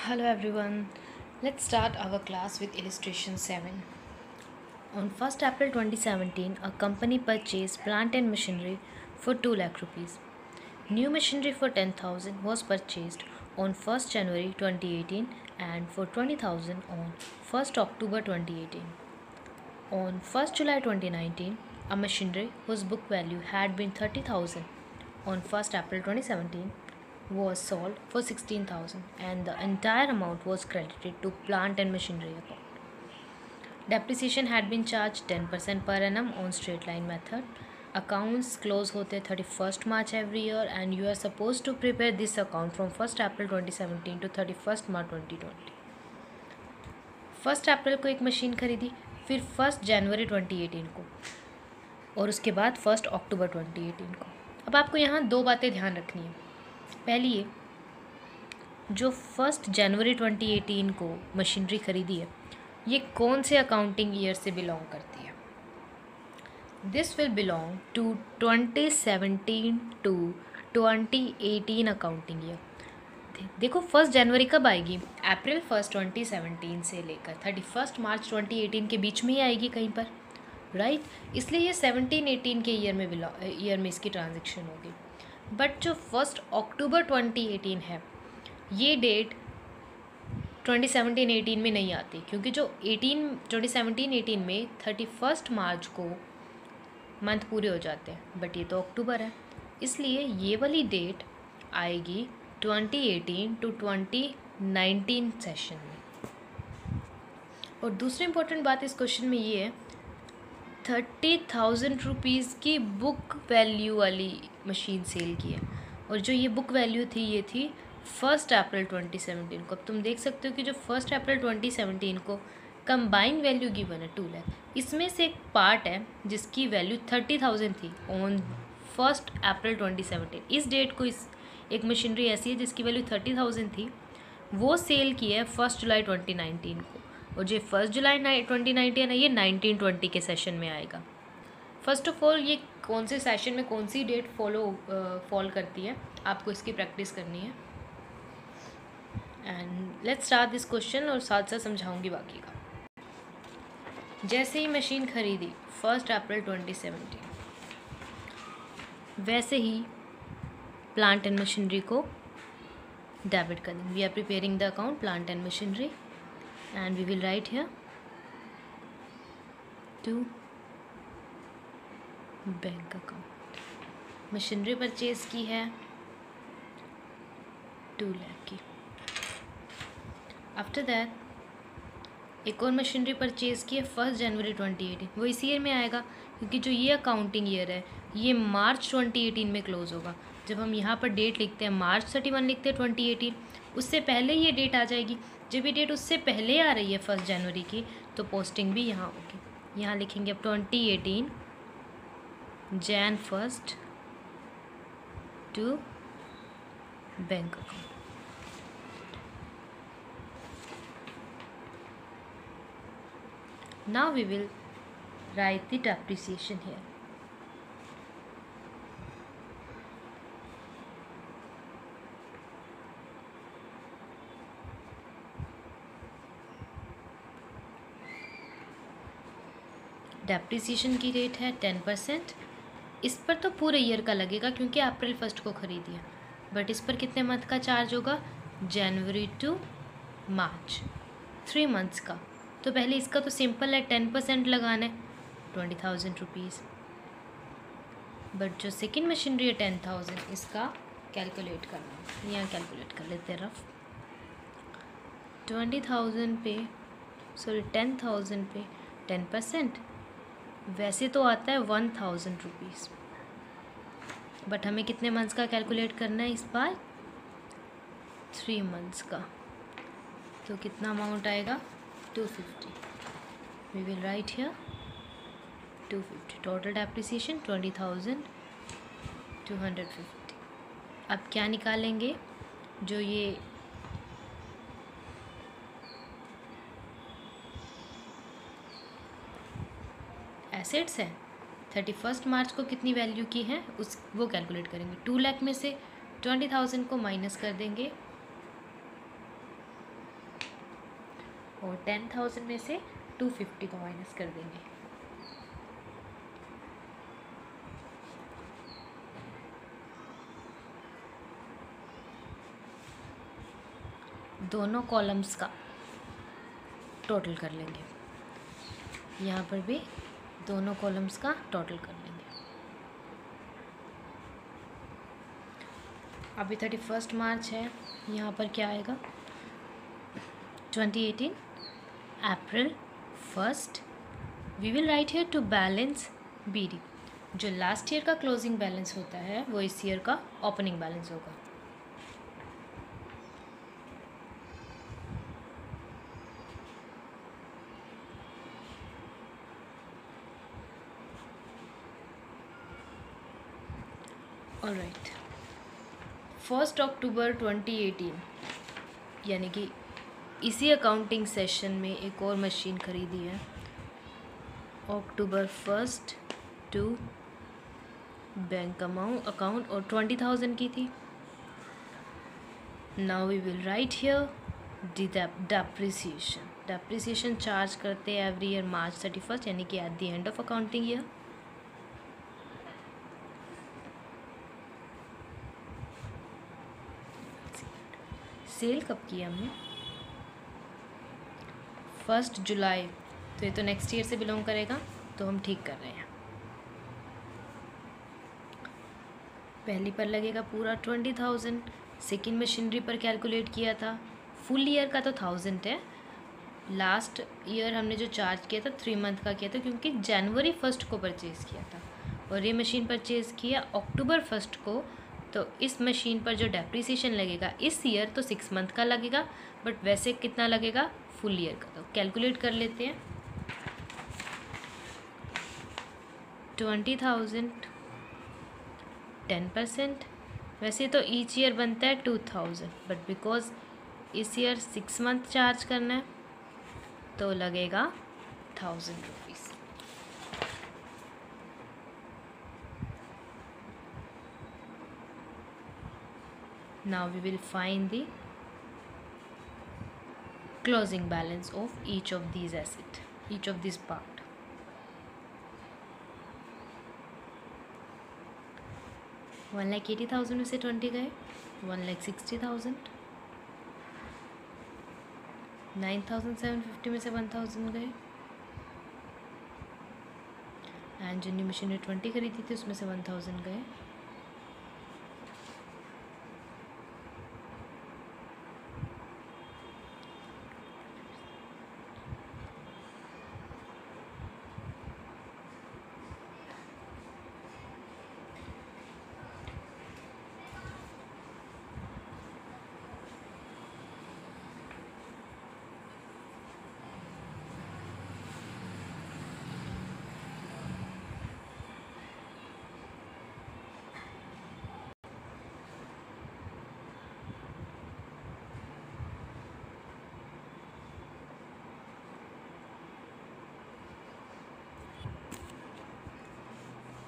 Hello everyone. Let's start our class with illustration 7. On 1st April 2017, a company purchased plant and machinery for 2 lakh rupees. New machinery for 10,000 was purchased on 1st January 2018 and for 20,000 on 1st October 2018. On 1st July 2019, a machinery whose book value had been 30,000 on 1st April 2017 was sold for 16,000 and the entire amount was credited to plant and machinery account. Depreciation had been charged 10% per annum on straight line method. Accounts close होते 31st March every year and you are supposed to prepare this account from 1st April 2017 to 31st March 2020. 1st अप्रैल को एक machine खरीदी, फिर 1st जनवरी 2018 को और उसके बाद 1st अक्टूबर 2018 को. अब आपको यहाँ दो बातें ध्यान रखनी है. पहली ये, जो 1st जनवरी 2018 को मशीनरी खरीदी है ये कौन से अकाउंटिंग ईयर से बिलोंग करती है. This will belong to 2017 to 2018 accounting year. देखो 1st जनवरी कब आएगी? अप्रैल 1st 2017 से लेकर 31st मार्च 2018 के बीच में ही आएगी कहीं पर, राइट? इसलिए ये 17-18 के ईयर में इसकी ट्रांजेक्शन होगी. बट जो 1st अक्टूबर 2018 है ये डेट 2017-18 में नहीं आती, क्योंकि जो 2017-18 में 31st मार्च को मंथ पूरे हो जाते हैं, बट ये तो अक्टूबर है, इसलिए ये वाली डेट आएगी 2018 टू 2019 सेशन में. और दूसरी इम्पोर्टेंट बात इस क्वेश्चन में ये है, 30,000 रुपीज़ की बुक वैल्यू वाली मशीन सेल की है और जो ये बुक वैल्यू थी ये थी 1st अप्रैल 2017 को. अब तुम देख सकते हो कि जो 1st अप्रैल 2017 को कंबाइन वैल्यू गिवन है 2 लाख, इसमें से एक पार्ट है जिसकी वैल्यू 30,000 थी ऑन 1st अप्रैल 2017. इस डेट को एक मशीनरी ऐसी है जिसकी वैल्यू 30,000 थी, वो सेल की है 1st जुलाई 2019 को. और जो 1st जुलाई 2019 है ये 1920 के सेशन में आएगा. फर्स्ट ऑफ ऑल ये कौन से सेशन में कौन सी डेट फॉल करती है आपको इसकी प्रैक्टिस करनी है. And let's start this question और साथ साथ समझाऊंगी बाकी का. जैसे ही मशीन खरीदी 1st अप्रैल 2017, वैसे ही प्लांट एंड मशीनरी को डेबिट कर देंगे. We are preparing the account plant and machinery and we will write here to bank account. Machinery purchase की है 2 लाख की. आफ्टर दैट एक और मशीनरी परचेज की है 1st जनवरी 2018, वो इसी ईयर में आएगा क्योंकि जो ये अकाउंटिंग ईयर है ये मार्च 2018 में क्लोज होगा. जब हम यहाँ पर डेट लिखते हैं March 31 लिखते हैं 2018, उससे पहले ये डेट आ जाएगी. जब ये डेट उससे पहले आ रही है 1st जनवरी की तो पोस्टिंग भी यहाँ होगी. यहाँ लिखेंगे अब 2018 Jan 1st to bank account. Now we will write the depreciation here. Depreciation की रेट है 10%. इस पर तो पूरे ईयर का लगेगा क्योंकि अप्रैल 1st को खरीदी है, बट इस पर कितने मंथ का चार्ज होगा? जनवरी टू मार्च, 3 मंथ्स का. तो पहले इसका तो सिंपल है, 10% लगाना है 20,000 रुपीज़. बट जो सेकेंड मशीनरी है 10,000, इसका कैलकुलेट करना. यहाँ कैलकुलेट कर लेते हैं रफ. 20,000 पे 10,000 पे 10% वैसे तो आता है 1,000 रुपीज़, बट हमें कितने मंथ्स का कैलकुलेट करना है इस बार? 3 मंथ्स का. तो कितना अमाउंट आएगा? 250. We will write here 250. Total depreciation 20,250. अब क्या निकालेंगे? जो ये एसेट्स हैं 31st मार्च को कितनी वैल्यू की है वो कैलकुलेट करेंगे. 2 लाख में से 20,000 को माइनस कर देंगे और 10,000 में से 250 को माइनस कर देंगे। दोनों कॉलम्स का टोटल कर लेंगे। यहाँ पर भी दोनों कॉलम्स का टोटल कर लेंगे। अभी 31 मार्च है, यहाँ पर क्या आएगा 2018 April 1 we will write here to balance BD। जो लास्ट ईयर का क्लोजिंग बैलेंस होता है वो इस ईयर का ओपनिंग बैलेंस होगा। ऑलराइट, 1 अक्टूबर 2018 यानी कि इसी अकाउंटिंग सेशन में एक और मशीन खरीदी है। अक्टूबर 1 टू बैंक अकाउंट और 20,000 की थी। Now we will write here depreciation charge करते हैं एवरी ईयर मार्च 31 यानी कि at the end of accounting year. Sale कब किया हमने 1 जुलाई, तो ये तो नेक्स्ट ईयर से बिलोंग करेगा, तो हम ठीक कर रहे हैं। पहली पर लगेगा पूरा 20,000, सेकेंड मशीनरी पर कैलकुलेट किया था। फुल ईयर का तो 1000 है। लास्ट ईयर हमने जो चार्ज किया था 3 मंथ का किया था, क्योंकि जनवरी 1 को परचेज़ किया था और ये मशीन परचेज़ किया अक्टूबर 1 को। तो इस मशीन पर जो डेप्रिसिएशन लगेगा इस ईयर तो 6 मंथ का लगेगा, बट वैसे कितना लगेगा फुल ईयर का। तो कैलकुलेट कर लेते हैं। 20,000 10%, वैसे तो ईच ईयर बनता है 2,000, बट बिकॉज इस ईयर 6 मंथ चार्ज करना है तो लगेगा 1,000 rupees. Now we will find the closing balance of each of these assets, each of this part. $1,80,000 में से 20 गए, 1,60,000, 9,750 में से 1,000 गए, एंड जो न्यू मशीन ने 20 खरीदी थी उसमें से 1,000 गए।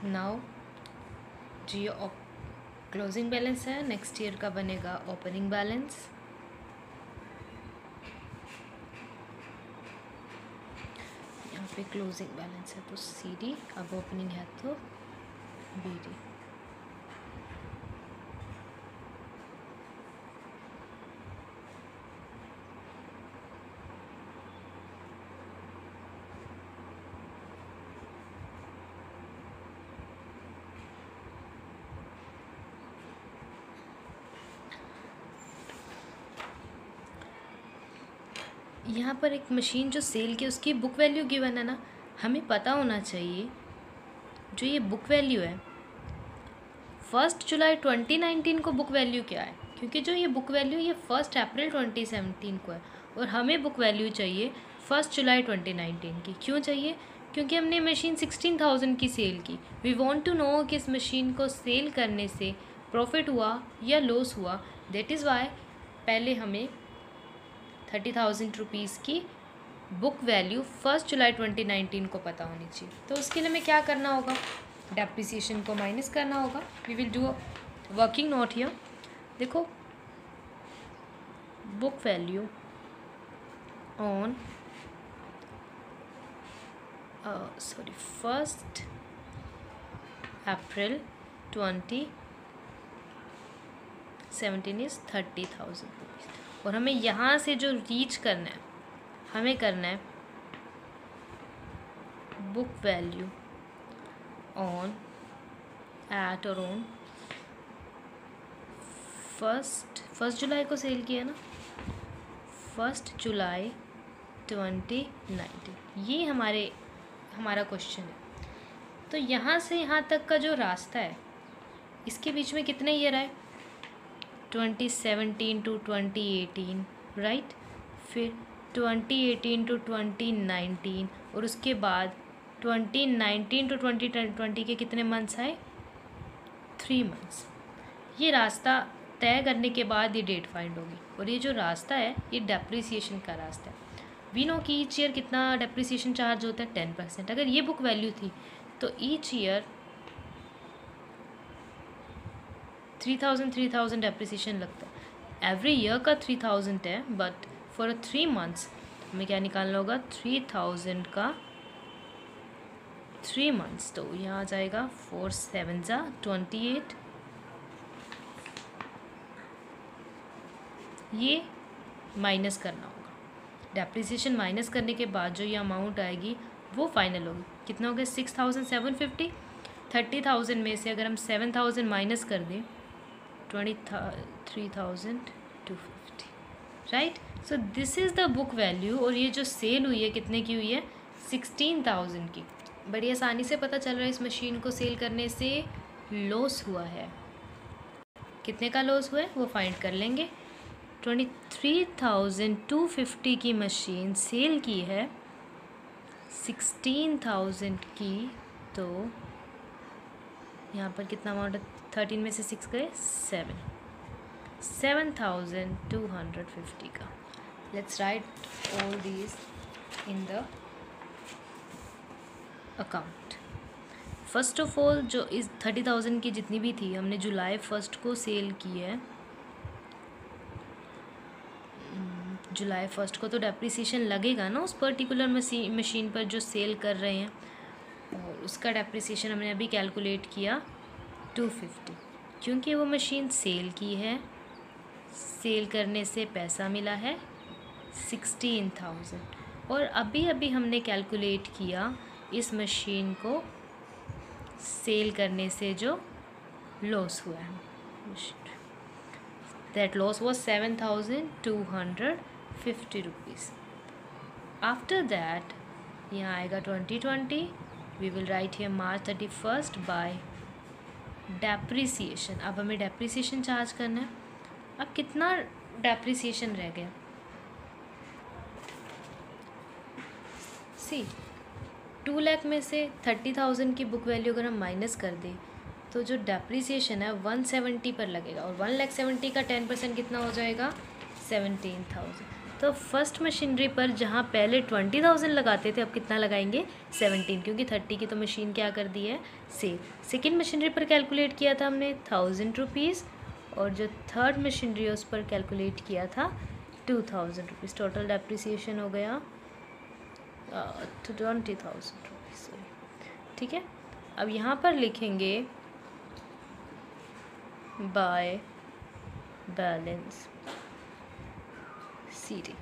नाउ जो ये क्लोजिंग बैलेंस है नेक्स्ट ईयर का बनेगा ओपनिंग बैलेंस। यहाँ पे क्लोजिंग बैलेंस है तो CD, अब ओपनिंग है तो BD। यहाँ पर एक मशीन जो सेल की उसकी बुक वैल्यू गिवन है ना, हमें पता होना चाहिए जो ये बुक वैल्यू है 1 जुलाई 2019 को बुक वैल्यू क्या है, क्योंकि जो ये बुक वैल्यू ये 1 अप्रैल 2017 को है और हमें बुक वैल्यू चाहिए 1 जुलाई 2019 की। क्यों चाहिए? क्योंकि हमने मशीन 16,000 की सेल की। वी वांट टू नो कि इस मशीन को सेल करने से प्रॉफिट हुआ या लॉस हुआ। दैट इज़ वाई पहले हमें 30,000 रुपीज़ की बुक वैल्यू 1 जुलाई 2019 को पता होनी चाहिए। तो उसके लिए हमें क्या करना होगा, डेप्रिसिएशन को माइनस करना होगा। We will do a working note here. देखो book value on 1st April 2017 is 30,000 rupees. और हमें यहाँ से जो रीच करना है, हमें करना है बुक वैल्यू ऑन एट और ऑन फर्स्ट जुलाई को सेल किया ना, 1 जुलाई 2019, ये हमारा क्वेश्चन है। तो यहाँ से यहाँ तक का जो रास्ता है, इसके बीच में कितने ईयर आए, 2017 टू 2018, राइट। फिर 2018 टू 2019, और उसके बाद 2019 टू 2020 के कितने मंथ्स आए, 3 मंथ्स। ये रास्ता तय करने के बाद ये डेट फाइंड होगी। और ये जो रास्ता है, ये डेप्रिसिएशन का रास्ता है। वी नो कि ईच ईयर कितना डेप्रिसिएशन चार्ज होता है, 10%। अगर ये बुक वैल्यू थी तो ईच ईयर 3000 डेप्रिसिएशन लगता है। एवरी ईयर का 3000 है, बट फॉर 3 मंथ्स हमें क्या निकालना होगा, 3000 का 3 मंथ्स। तो यहाँ आ जाएगा 4 7 जा 28। ये माइनस करना होगा, डेप्रिसिएशन माइनस करने के बाद जो ये अमाउंट आएगी वो फाइनल होगी। कितना हो गया, 6750। 30,000 में से अगर हम 7,000 माइनस कर दें, 23,250, right. So this is the book value. और ये जो सेल हुई है कितने की हुई है, 16,000 की। बड़ी आसानी से पता चल रहा है इस मशीन को सेल करने से लॉस हुआ है। कितने का लॉस हुआ है वो फाइंड कर लेंगे। 23,250 की मशीन सेल की है 16,000 की। तो यहाँ पर कितना अमाउंट है, 13 में से 6 गए 7,250 का। Let's write all these in the account. First of all जो इस 30,000 की जितनी भी थी, हमने जुलाई 1 को सेल की है। जुलाई 1 को तो डेप्रिसिएशन लगेगा ना उस पर्टिकुलर मशीन पर जो सेल कर रहे हैं, और उसका डेप्रिसिएशन हमने अभी कैलकुलेट किया 250, क्योंकि वो मशीन सेल की है। सेल करने से पैसा मिला है 16,000, और अभी हमने कैलकुलेट किया इस मशीन को सेल करने से जो लॉस हुआ है, that loss was 7,250 rupees. After that यहाँ आएगा 2020, we will write here March 31 by depreciation. अब हमें डेप्रिसिएशन चार्ज करना है। अब कितना डेप्रिसिएशन रह गया, सी 2 लाख में से 30,000 की बुक वैल्यू अगर हम माइनस कर दें तो जो डेप्रिसिएशन है 170 पर लगेगा, और 1,70,000 का 10% कितना हो जाएगा, 17,000। तो फर्स्ट मशीनरी पर जहाँ पहले 20,000 लगाते थे, अब कितना लगाएंगे, 17, क्योंकि 30 की तो मशीन क्या कर दी है, सेल। सेकेंड मशीनरी पर कैलकुलेट किया था हमने 1,000 रुपीज़, और जो थर्ड मशीनरी है उस पर कैलकुलेट किया था 2,000 रुपीज़। टोटल डेप्रिसिएशन हो गया 20,000 रुपीज़, ठीक है। अब यहाँ पर लिखेंगे by balance CD,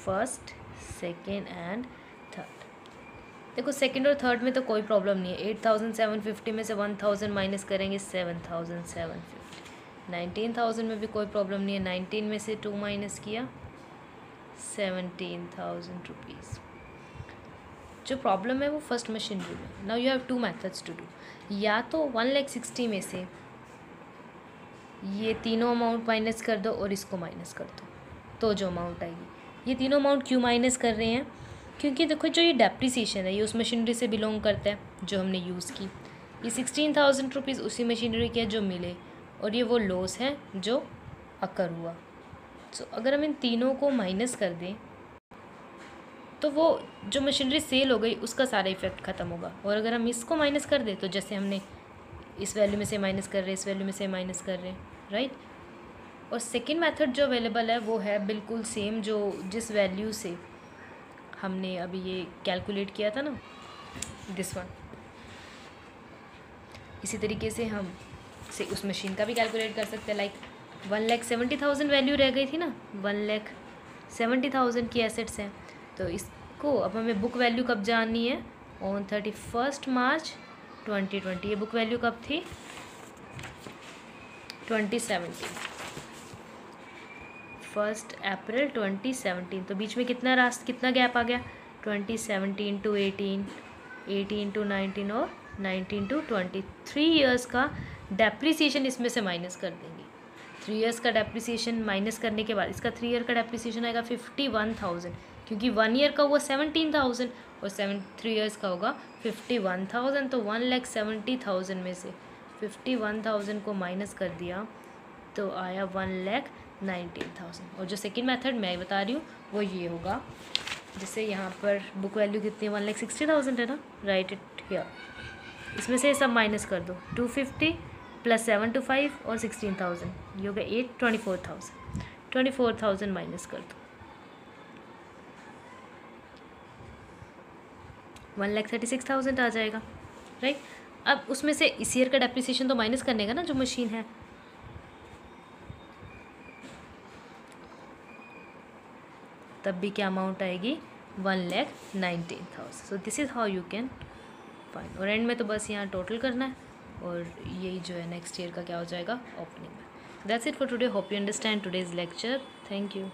first, second and third. देखो सेकेंड और थर्ड में तो कोई प्रॉब्लम नहीं है। 8,750 में से 1,000 माइनस करेंगे 7,750। 19,000 में भी कोई प्रॉब्लम नहीं है। 19 में से 2 माइनस किया 17,000 रुपीज़। जो प्रॉब्लम है वो फर्स्ट मशीनरी में। Now you have 2 methods to do. या तो 1,60,000 में से ये तीनों अमाउंट माइनस कर दो और इसको माइनस कर दो, तो जो अमाउंट आएगी। ये तीनों अमाउंट क्यों माइनस कर रहे हैं, क्योंकि देखो जो ये डेप्रिसिएशन है ये उस मशीनरी से बिलोंग करता है जो हमने यूज़ की। ये 16,000 रुपीज़ उसी मशीनरी के जो मिले, और ये वो लॉस है जो अकर हुआ। सो अगर हम इन तीनों को माइनस कर दें तो वो जो मशीनरी सेल हो गई उसका सारा इफेक्ट ख़त्म होगा। और अगर हम इसको माइनस कर दें तो जैसे हमने इस वैल्यू में से माइनस कर रहे हैं, इस वैल्यू में से माइनस कर रहे हैं, राइट। और सेकेंड मेथड जो अवेलेबल है वो है बिल्कुल सेम, जो जिस वैल्यू से हमने अभी ये कैलकुलेट किया था ना, दिस वन, इसी तरीके से हम से उस मशीन का भी कैलकुलेट कर सकते हैं। लाइक 1,70,000 वैल्यू रह गई थी ना, 1,70,000 की एसेट्स हैं। तो इसको अब हमें बुक वैल्यू कब जाननी है, ऑन 31 मार्च 2020। ये बुक वैल्यू कब थी, 2017, 1 अप्रैल 2017। तो बीच में कितना गैप आ गया, 2017 टू 18, 18 टू 19 और 19 टू 20। 3 ईयर्स का डेप्रिसिएशन इसमें से माइनस कर देंगे। 3 ईयर्स का डेप्रिसिएशन माइनस करने के बाद इसका 3 ईयर का डेप्रिसिएशन आएगा 51,000, क्योंकि 1 ईयर का हुआ 17,000 और 3 ईयर्स का होगा 51,000। तो 1,70,000 में से 51,000 को माइनस कर दिया तो आया 1,19,000। और जो सेकंड मेथड मैं बता रही हूँ वो ये होगा, जिससे यहाँ पर बुक वैल्यू कितनी है, 1,60,000 है ना, राइट इट हियर। इसमें से सब माइनस कर दो, 250 प्लस 7 to 5 और 16,000, ये हो गया 8, 24,000। 24,000 माइनस कर दो, 1,36,000 आ जाएगा, राइट। अब उसमें से इस ईयर का डेप्रिसिएशन तो माइनस करने का ना जो मशीन है, तब भी क्या अमाउंट आएगी, 1,19,000। So this is how you can find. और एंड में तो बस यहाँ टोटल करना है और यही जो है नेक्स्ट ईयर का क्या हो जाएगा, ओपनिंग में। That's it for today, hope you understand today's lecture. Thank you.